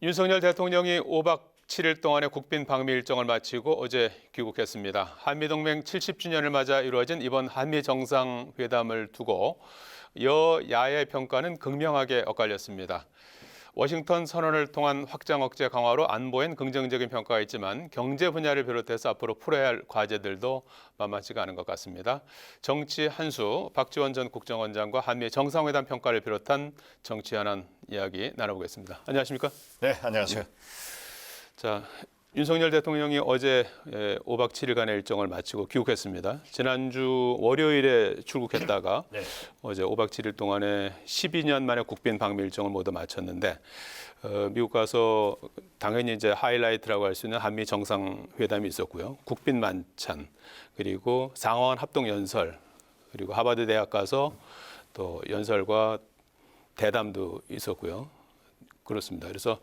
윤석열 대통령이 5박 7일 동안의 국빈 방미 일정을 마치고 어제 귀국했습니다. 한미동맹 70주년을 맞아 이루어진 이번 한미 정상회담을 두고 여야의 평가는 극명하게 엇갈렸습니다. 워싱턴 선언을 통한 확장 억제 강화로 안보엔 긍정적인 평가가 있지만 경제 분야를 비롯해서 앞으로 풀어야 할 과제들도 만만치가 않은 것 같습니다. 정치 한수 박지원 전 국정원장과 한미 정상회담 평가를 비롯한 정치 현안 이야기 나눠보겠습니다. 안녕하십니까? 네, 안녕하세요. 자, 윤석열 대통령이 어제 5박 7일간의 일정을 마치고 귀국했습니다. 지난주 월요일에 출국했다가 네. 어제 5박 7일 동안에 12년 만에 국빈 방미 일정을 모두 마쳤는데 미국 가서 당연히 이제 하이라이트라고 할 수 있는 한미 정상회담이 있었고요. 국빈 만찬 그리고 상하원 합동 연설 그리고 하버드 대학 가서 또 연설과 대담도 있었고요. 그렇습니다. 그래서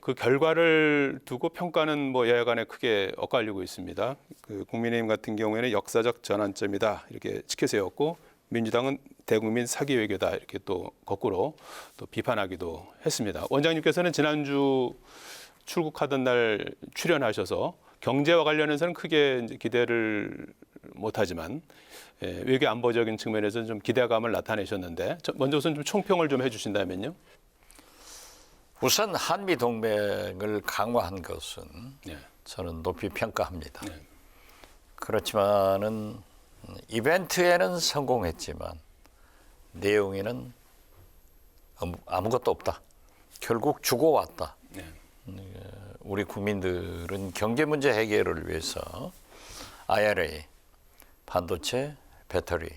그 결과를 두고 평가는 뭐 여야 간에 크게 엇갈리고 있습니다. 그 국민의힘 같은 경우에는 역사적 전환점이다 이렇게 치켜세웠고 민주당은 대국민 사기 외교다 이렇게 또 거꾸로 또 비판하기도 했습니다. 원장님께서는 지난주 출국하던 날 출연하셔서 경제와 관련해서는 크게 이제 기대를 못하지만 외교 안보적인 측면에서는 좀 기대감을 나타내셨는데 먼저 우선 좀 총평을 좀 해주신다면요. 우선 한미 동맹을 강화한 것은 네. 저는 높이 평가합니다. 네. 그렇지만은 이벤트에는 성공했지만 내용에는 아무것도 없다. 결국 주고 왔다. 네. 우리 국민들은 경제 문제 해결을 위해서 IRA, 반도체, 배터리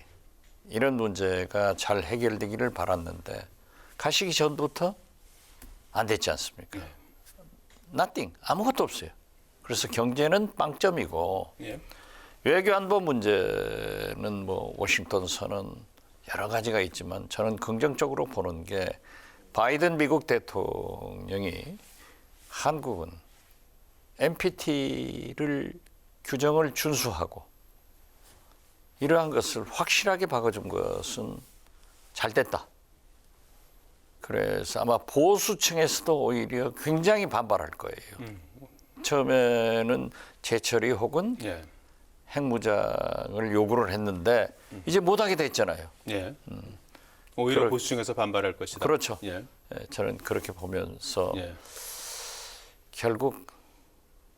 이런 문제가 잘 해결되기를 바랐는데 가시기 전부터 안 됐지 않습니까? 네. nothing, 아무것도 없어요. 그래서 경제는 빵점이고 예. 외교 안보 문제는 뭐 워싱턴 선언 여러 가지가 있지만 저는 긍정적으로 보는 게 바이든 미국 대통령이 한국은 NPT를 규정을 준수하고 이러한 것을 확실하게 박아준 것은 잘 됐다. 그래서 아마 보수층에서도 오히려 굉장히 반발할 거예요. 처음에는 재처리 혹은 예. 핵무장을 요구를 했는데 이제 못하게 됐잖아요. 예. 오히려 그럴- 보수층에서 반발할 것이다. 그렇죠. 예. 예, 저는 그렇게 보면서 예. 결국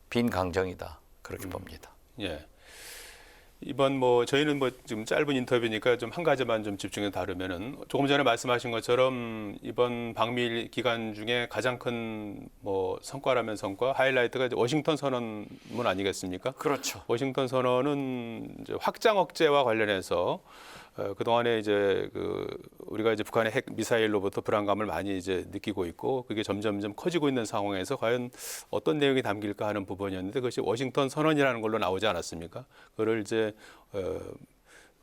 빈 강정이다. 그렇게 봅니다. 예. 이번 뭐 저희는 뭐 지금 짧은 인터뷰니까 좀 한 가지만 좀 집중해서 다루면은 조금 전에 말씀하신 것처럼 이번 방미 기간 중에 가장 큰 뭐 성과라면 성과 하이라이트가 이제 워싱턴 선언문 아니겠습니까? 그렇죠. 워싱턴 선언은 이제 확장 억제와 관련해서 그동안에 이제 우리가 이제 북한의 핵 미사일로부터 불안감을 많이 이제 느끼고 있고 그게 점점점 커지고 있는 상황에서 과연 어떤 내용이 담길까 하는 부분이었는데 그것이 워싱턴 선언이라는 걸로 나오지 않았습니까? 그걸 이제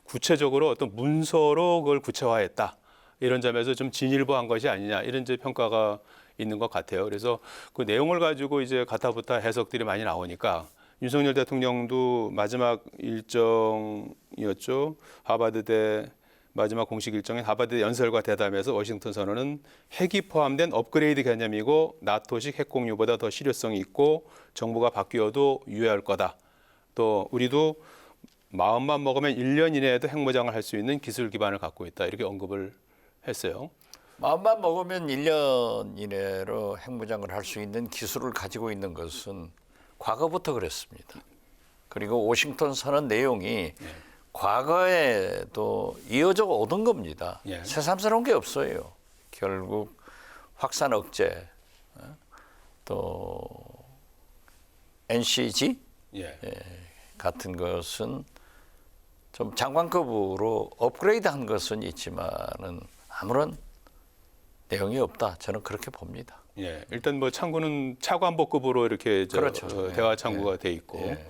구체적으로 어떤 문서로 그걸 구체화했다. 이런 점에서 좀 진일보한 것이 아니냐 이런 이제 평가가 있는 것 같아요. 그래서 그 내용을 가지고 이제 가타부타 해석들이 많이 나오니까 윤석열 대통령도 마지막 일정이었죠. 하버드대 마지막 공식 일정인 하버드 연설과 대담에서 워싱턴 선언은 핵이 포함된 업그레이드 개념이고 나토식 핵 공유보다 더 실효성이 있고 정부가 바뀌어도 유효할 거다. 또 우리도 마음만 먹으면 1년 이내에도 핵무장을 할 수 있는 기술 기반을 갖고 있다. 이렇게 언급을 했어요. 마음만 먹으면 1년 이내로 핵무장을 할 수 있는 기술을 가지고 있는 것은 과거부터 그랬습니다. 그리고 워싱턴 선언 내용이 과거에도 이어져 오던 겁니다. 예. 새삼스러운 게 없어요. 결국 확산 억제, 또 NCG 예. 같은 것은 좀 장관급으로 업그레이드한 것은 있지만은 아무런 내용이 없다. 저는 그렇게 봅니다. 예. 일단 뭐 창구는 차관보급으로 이렇게 그렇죠. 대화 창구가 돼 있고 예.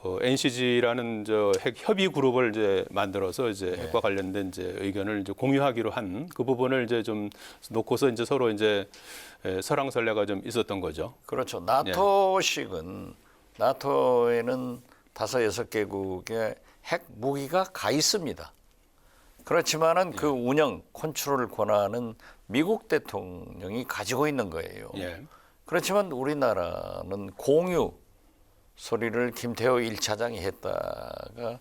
NCG라는 핵 협의 그룹을 이제 만들어서 이제 핵과 관련된 이제 의견을 이제 공유하기로 한 그 부분을 이제 좀 놓고서 이제 서로 이제 설왕설래가 좀 있었던 거죠. 그렇죠. 나토식은 나토에는 5-6개국의 핵 무기가 가 있습니다. 그렇지만은 그 운영 컨트롤 권한은 미국 대통령이 가지고 있는 거예요. 예. 그렇지만 우리나라는 공유 소리를 김태호 1차장이 했다가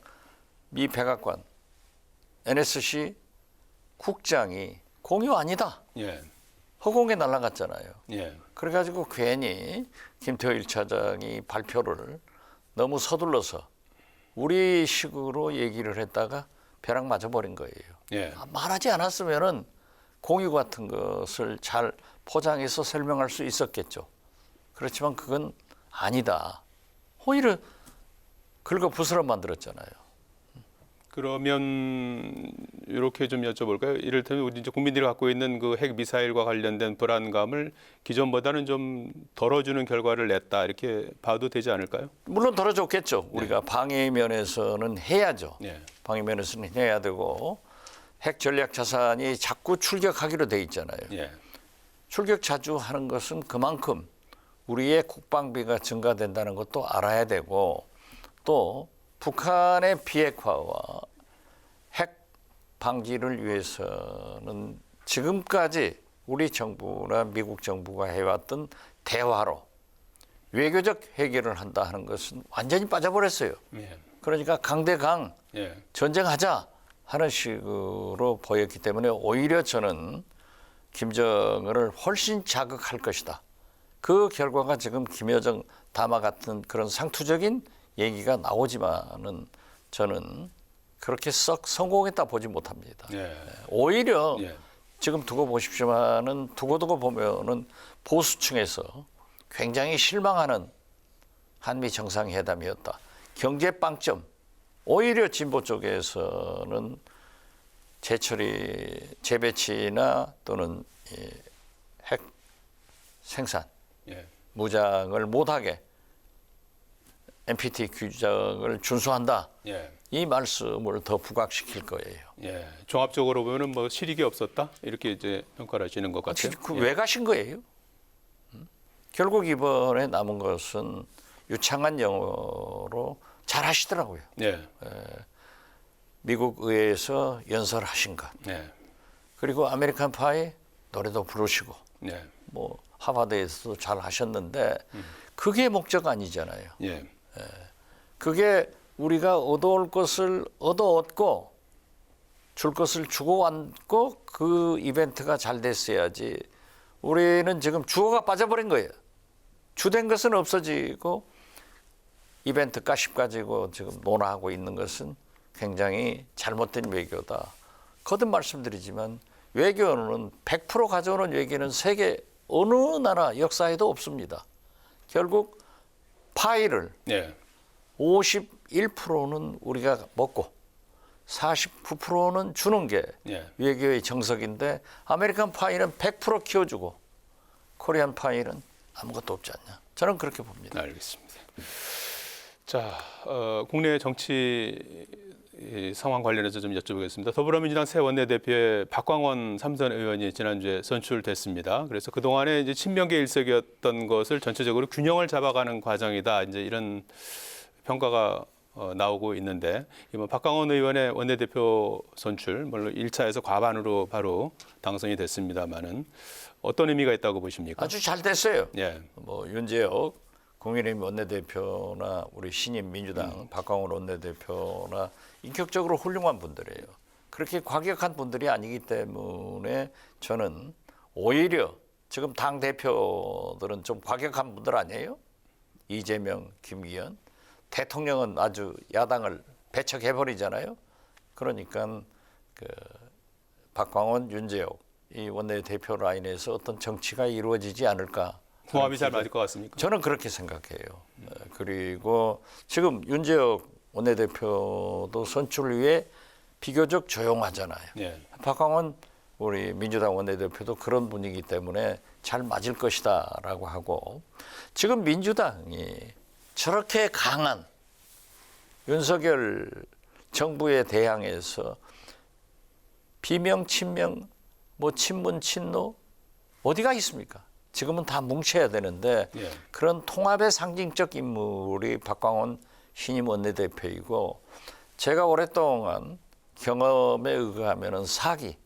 미 백악관 NSC 국장이 공유 아니다. 예. 허공에 날아갔잖아요. 예. 그래가지고 괜히 김태호 1차장이 발표를 너무 서둘러서 우리식으로 얘기를 했다가 벼락 맞아버린 거예요. 예. 말하지 않았으면은 공유 같은 것을 잘 포장해서 설명할 수 있었겠죠. 그렇지만 그건 아니다. 오히려 긁어 부스럼 만들었잖아요. 그러면 이렇게 좀 여쭤볼까요? 이를테면 우리 이제 국민들이 갖고 있는 그 핵 미사일과 관련된 불안감을 기존보다는 좀 덜어주는 결과를 냈다 이렇게 봐도 되지 않을까요? 물론 덜어줬겠죠. 우리가 방위 면에서는 해야죠. 예. 방위 면에서는 해야 되고 핵 전략 자산이 자꾸 출격하기로 돼 있잖아요. 예. 출격 자주 하는 것은 그만큼 우리의 국방비가 증가된다는 것도 알아야 되고 또 북한의 비핵화와 핵 방지를 위해서는 지금까지 우리 정부나 미국 정부가 해왔던 대화로 외교적 해결을 한다 하는 것은 완전히 빠져버렸어요. 예. 그러니까 강대강 예. 전쟁하자 하는 식으로 보였기 때문에 오히려 저는 김정은을 훨씬 자극할 것이다. 그 결과가 지금 김여정 담화 같은 그런 상투적인 얘기가 나오지만은 저는 그렇게 썩 성공했다 보지 못합니다. 예. 오히려 예. 지금 두고 보십시오만은 두고 보면은 보수층에서 굉장히 실망하는 한미 정상회담이었다. 경제 빵점. 오히려 진보 쪽에서는 재처리, 재배치나 또는 핵 생산, 예. 무장을 못하게 NPT 규정을 준수한다. 예. 이 말씀을 더 부각시킬 거예요. 예. 종합적으로 보면은 뭐 실익이 없었다 이렇게 이제 평가를 하시는 것 같아요. 왜 가신 거예요? 결국 이번에 남은 것은 유창한 영어로 잘 하시더라고요. 예. 미국 의회에서 연설하신 것. 예. 그리고 아메리칸 파이 노래도 부르시고 예. 뭐 하버드에서도 잘 하셨는데 그게 목적 아니잖아요. 예. 그게 우리가 얻어올 것을 얻고 줄 것을 주고 왔고 그 이벤트가 잘 됐어야지. 우리는 지금 주어가 빠져버린 거예요. 주된 것은 없어지고 이벤트 가십 가지고 지금 논하고 있는 것은 굉장히 잘못된 외교다. 거듭 말씀드리지만 외교는 100% 가져오는 외교는 세계 어느 나라 역사에도 없습니다. 결국 파이를 예. 51%는 우리가 먹고 49%는 주는 게 예. 외교의 정석인데 아메리칸 파이는 100% 키워주고 코리안 파이는 아무것도 없지 않냐. 저는 그렇게 봅니다. 알겠습니다. 자, 국내 정치 상황 관련해서 좀 여쭤보겠습니다. 더불어민주당 새 원내대표의 박광원 삼선 의원이 지난주에 선출됐습니다. 그래서 그동안에 이제 친명계 일색이었던 것을 전체적으로 균형을 잡아가는 과정이다. 이제 이런 평가가 나오고 있는데 이번 박광원 의원의 원내대표 선출 물론 1차에서 과반으로 바로 당선이 됐습니다만은 어떤 의미가 있다고 보십니까? 아주 잘 됐어요. 예. 뭐 윤재옥 국민의힘 원내대표나 우리 신임 민주당 박광원 원내대표나 인격적으로 훌륭한 분들이에요. 그렇게 과격한 분들이 아니기 때문에 저는 오히려 지금 당 대표들은 좀 과격한 분들 아니에요? 이재명, 김기현, 대통령은 아주 야당을 배척해버리잖아요. 그러니까 그 박광원, 윤재옥 이 원내대표 라인에서 어떤 정치가 이루어지지 않을까. 궁합이 잘 맞을 것 같습니까? 저는 그렇게 생각해요. 그리고 지금 윤재옥 원내대표도 선출 위에 비교적 조용하잖아요. 예. 박광원 우리 민주당 원내대표도 그런 분이기 때문에 잘 맞을 것이다라고 하고 지금 민주당이 저렇게 강한 윤석열 정부에 대항해서 비명, 친명, 뭐 친문, 친노 어디가 있습니까? 지금은 다 뭉쳐야 되는데 예. 그런 통합의 상징적 인물이 박광원 신임 원내대표이고 제가 오랫동안 경험에 의하면은 사기.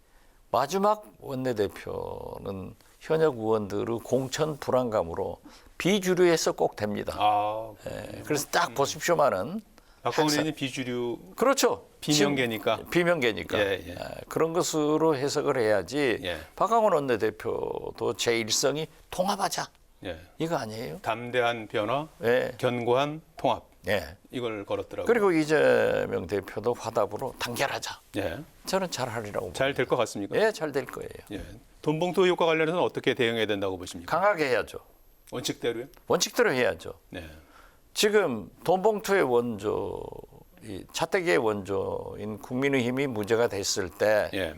마지막 원내대표는 현역 의원들의 공천 불안감으로 비주류에서 꼭 됩니다. 아, 예, 그래서 딱 보십시오만은 박광원 의원이 비주류 그렇죠. 비명계니까. 비명계니까. 예, 예. 그런 것으로 해석을 해야지. 예. 박광원 원내대표도 제1성이 통합하자. 예. 이거 아니에요? 담대한 변화, 예. 견고한 통합 예. 이걸 걸었더라고요. 그리고 이재명 대표도 화답으로 단결하자. 예. 저는 잘하리라고 잘 될 것 같습니까? 예, 잘 될 거예요. 예. 돈봉투 의혹과 관련해서는 어떻게 대응해야 된다고 보십니까? 강하게 해야죠. 원칙대로요? 원칙대로 해야죠. 네. 지금 돈봉투의 원조, 이 차떼기의 원조인 국민의힘이 문제가 됐을 때 예.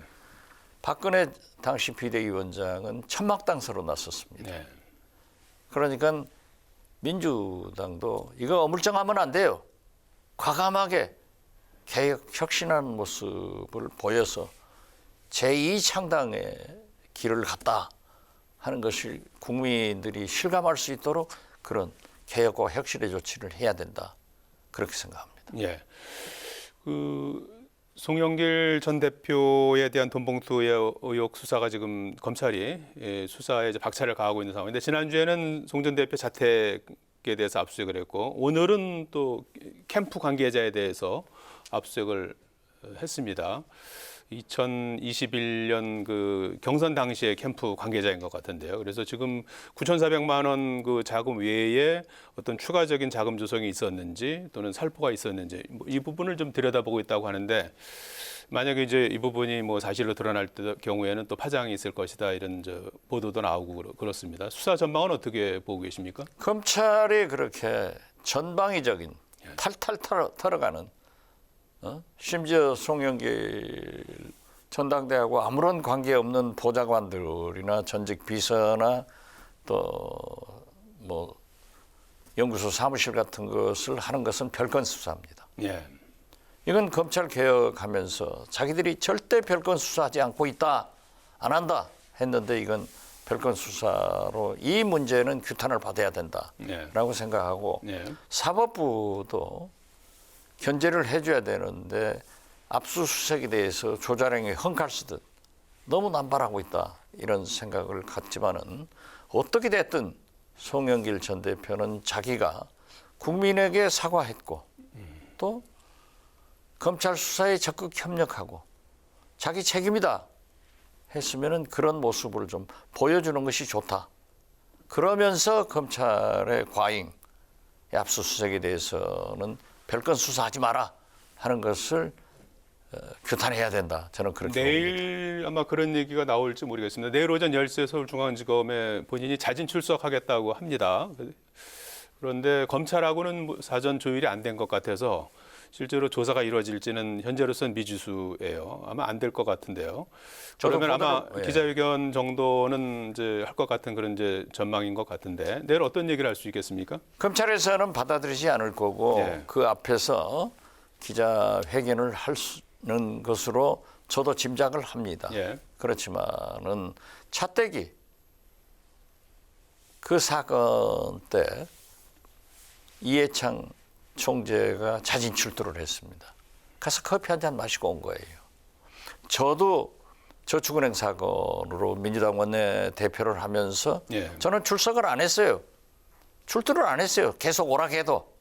박근혜 당시 비대위원장은 천막당서로 나섰습니다. 네. 그러니까 민주당도 이거 어물쩡하면 안 돼요. 과감하게 개혁 혁신하는 모습을 보여서 제2창당의 길을 갔다 하는 것을 국민들이 실감할 수 있도록 그런 개혁과 혁신의 조치를 해야 된다. 그렇게 생각합니다. 예. 그 송영길 전 대표에 대한 돈봉투 의혹 수사가 지금 검찰이 수사에 이제 박차를 가하고 있는 상황인데 지난주에는 송 전 대표 자택에 대해서 압수수색을 했고 오늘은 또 캠프 관계자에 대해서 압수수색을 했습니다. 2021년 그 경선 당시의 캠프 관계자인 것 같은데요. 그래서 지금 9,400만 원 그 자금 외에 어떤 추가적인 자금 조성이 있었는지 또는 살포가 있었는지 이 부분을 좀 들여다보고 있다고 하는데 만약에 이제 이 부분이 뭐 사실로 드러날 경우에는 또 파장이 있을 것이다 이런 보도도 나오고 그렇습니다. 수사 전망은 어떻게 보고 계십니까? 검찰이 그렇게 전방위적인 탈탈 털어가는 심지어 송영길 전당대회하고 아무런 관계없는 보좌관들이나 전직 비서나 또 뭐 연구소 사무실 같은 것을 하는 것은 별건 수사입니다. 예. 이건 검찰 개혁하면서 자기들이 절대 별건 수사하지 않고 있다, 안 한다 했는데 이건 별건 수사로 이 문제는 규탄을 받아야 된다라고 생각하고 사법부도 견제를 해줘야 되는데 압수수색에 대해서 조자령이 헝칼 쓰듯 너무 남발하고 있다 이런 생각을 갖지만은 어떻게 됐든 송영길 전 대표는 자기가 국민에게 사과했고 또 검찰 수사에 적극 협력하고 자기 책임이다 했으면은 그런 모습을 좀 보여주는 것이 좋다. 그러면서 검찰의 과잉 압수수색에 대해서는 별건 수사하지 마라 하는 것을 규탄해야 된다. 저는 그렇게 내일 봅니다. 아마 그런 얘기가 나올지 모르겠습니다. 내일 오전 10시에 서울중앙지검에 본인이 자진 출석하겠다고 합니다. 그런데 검찰하고는 사전 조율이 안 된 것 같아서 실제로 조사가 이루어질지는 현재로서는 미지수예요. 아마 안 될 것 같은데요. 그러면 아마 기자회견 정도는 이제 할 것 같은 그런 이제 전망인 것 같은데 내일 어떤 얘기를 할 수 있겠습니까? 검찰에서는 받아들이지 않을 거고 그 앞에서 기자회견을 하는 것으로 저도 짐작을 합니다. 그렇지만은 차떼기 그 사건 때 이해창 총재가 자진 출두를 했습니다. 가서 커피 한 잔 마시고 온 거예요. 저도 저축은행 사건으로 민주당 원내 대표를 하면서 저는 출석을 안 했어요. 출두를 안 했어요. 계속 오락해도.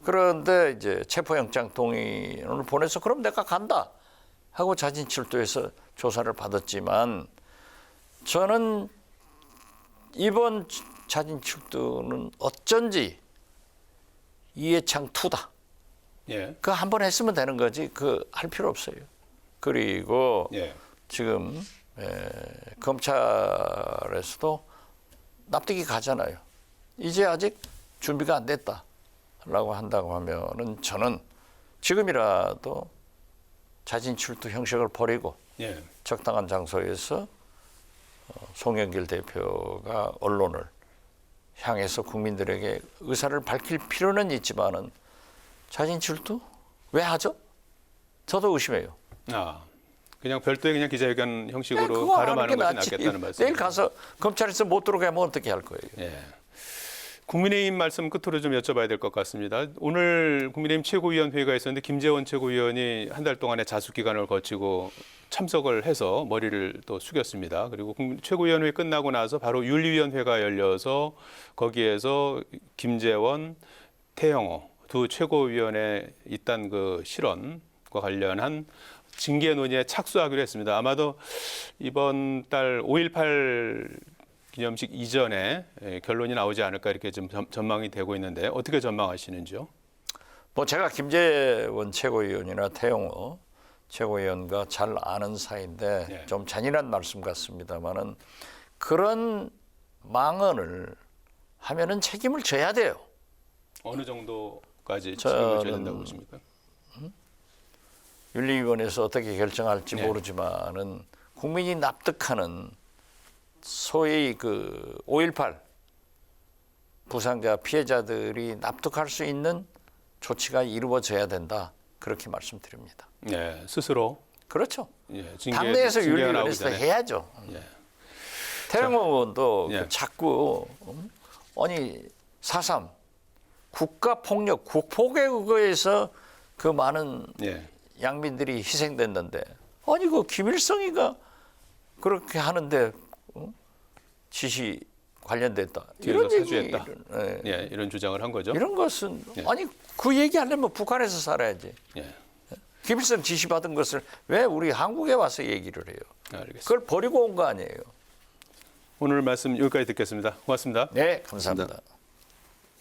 그런데 이제 체포영장 동의를 보내서 그럼 내가 간다 하고 자진 출두해서 조사를 받았지만 저는 이번 자진 출두는 어쩐지 이해창 투다. 그거 한 번 했으면 되는 거지 그 할 필요 없어요. 그리고 지금 검찰에서도 납득이 가잖아요. 이제 아직 준비가 안 됐다라고 한다고 하면은 저는 지금이라도 자진 출두 형식을 버리고 적당한 장소에서 송영길 대표가 언론을 향해서 국민들에게 의사를 밝힐 필요는 있지만은 자진 출두 왜 하죠? 저도 의심해요. 그냥 별도의 그냥 기자회견 형식으로 가름하는 것이 낫겠다는 말씀. 내일 가서 검찰에서 못 들어가면 어떻게 할 거예요? 국민의힘 말씀 끝으로 좀 여쭤봐야 될 것 같습니다. 오늘 국민의힘 최고위원회의가 있었는데 김재원 최고위원이 한 달 동안의 자숙 기간을 거치고 참석을 해서 머리를 또 숙였습니다. 그리고 최고위원회 끝나고 나서 바로 윤리위원회가 열려서 거기에서 김재원, 태영호 두 최고위원회 있던 그 실언과 관련한 징계 논의에 착수하기로 했습니다. 아마도 이번 달 5.18 기념식 이전에 결론이 나오지 않을까 이렇게 좀 전망이 되고 있는데 어떻게 전망하시는지요? 뭐 제가 김재원 최고위원이나 태영호 최고위원과 잘 아는 사이인데 네. 좀 잔인한 말씀 같습니다만은 그런 망언을 하면은 책임을 져야 돼요. 어느 정도까지 저는 책임을 져야 된다고 보십니까? 윤리위원회에서 어떻게 결정할지 네. 모르지만은 국민이 납득하는 소위 그 5.18 부상자 피해자들이 납득할 수 있는 조치가 이루어져야 된다. 그렇게 말씀드립니다. 네, 스스로 그렇죠. 징계, 당내에서 징계가 윤리위원회에서 나오기 전에. 해야죠. 예. 태영호 의원도 예. 그 자꾸 아니 4.3 국가폭력 국폭에 의거해서 그 많은 예. 양민들이 희생됐는데 아니 그 김일성이가 그렇게 하는데 지시 관련됐다. 뒤에서 이런 사주했다. 예. 예, 이런 주장을 한 거죠. 이런 것은 예. 아니 그 얘기하려면 북한에서 살아야지. 예, 김일성 지시받은 것을 왜 우리 한국에 와서 얘기를 해요? 알겠습니다. 그걸 버리고 온 거 아니에요? 오늘 말씀 여기까지 듣겠습니다. 고맙습니다. 네, 감사합니다.